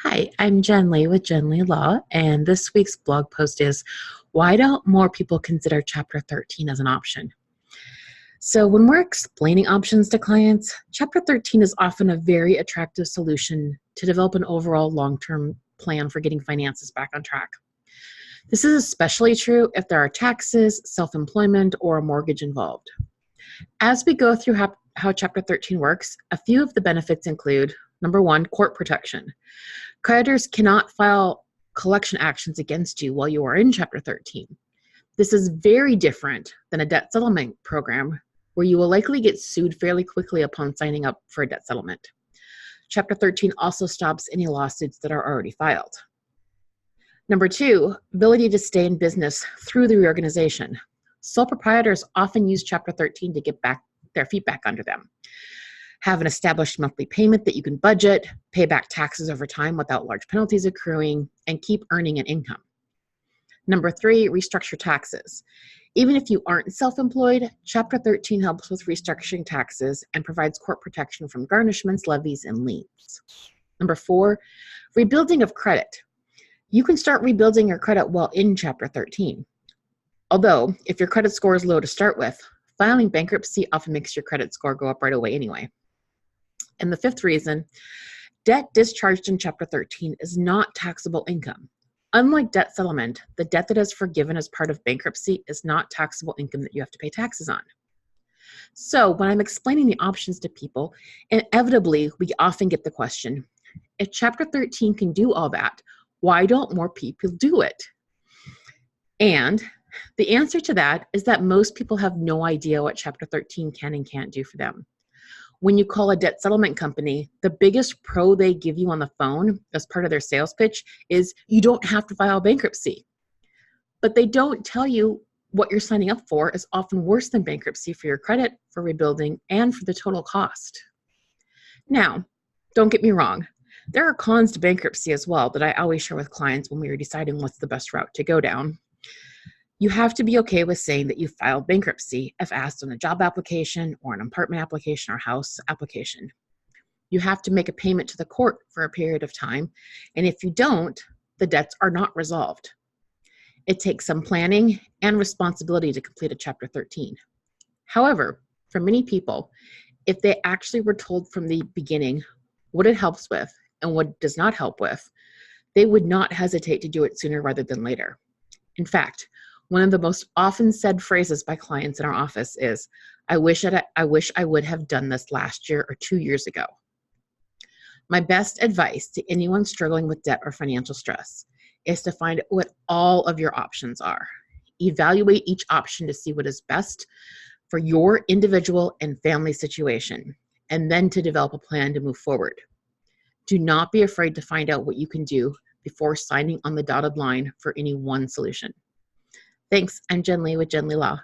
Hi, I'm Jen Lee with Jen Lee Law, and this week's blog post is why don't more people consider Chapter 13 as an option? So, when we're explaining options to clients, Chapter 13 is often a very attractive solution to develop an overall long term plan for getting finances back on track. This is especially true if there are taxes, self employment, or a mortgage involved. As we go through how Chapter 13 works, a few of the benefits include number one, court protection. Creditors cannot file collection actions against you while you are in Chapter 13. This is very different than a debt settlement program where you will likely get sued fairly quickly upon signing up for a debt settlement. Chapter 13 also stops any lawsuits that are already filed. Number two, ability to stay in business through the reorganization. Sole proprietors often use Chapter 13 to get back their feet back under them. Have an established monthly payment that you can budget, pay back taxes over time without large penalties accruing, and keep earning an income. Number three, restructure taxes. Even if you aren't self-employed, Chapter 13 helps with restructuring taxes and provides court protection from garnishments, levies, and liens. Number four, rebuilding of credit. You can start rebuilding your credit while in Chapter 13. Although, if your credit score is low to start with, filing bankruptcy often makes your credit score go up right away anyway. And the fifth reason, debt discharged in Chapter 13 is not taxable income. Unlike debt settlement, the debt that is forgiven as part of bankruptcy is not taxable income that you have to pay taxes on. So when I'm explaining the options to people, inevitably we often get the question, if Chapter 13 can do all that, why don't more people do it? And the answer to that is that most people have no idea what Chapter 13 can and can't do for them. When you call a debt settlement company, the biggest pro they give you on the phone as part of their sales pitch is you don't have to file bankruptcy. But they don't tell you what you're signing up for is often worse than bankruptcy for your credit, for rebuilding, and for the total cost. Now, don't get me wrong. There are cons to bankruptcy as well that I always share with clients when we are deciding what's the best route to go down. You have to be okay with saying that you filed bankruptcy if asked on a job application or an apartment application or house application. You have to make a payment to the court for a period of time, and if you don't, the debts are not resolved. It takes some planning and responsibility to complete a Chapter 13. However, for many people, if they actually were told from the beginning what it helps with and what it does not help with, they would not hesitate to do it sooner rather than later. In fact, one of the most often said phrases by clients in our office is, I wish I would have done this last year or 2 years ago. My best advice to anyone struggling with debt or financial stress is to find what all of your options are. Evaluate each option to see what is best for your individual and family situation, and then to develop a plan to move forward. Do not be afraid to find out what you can do before signing on the dotted line for any one solution. Thanks. I'm Jen Lee with Jen Lee Law.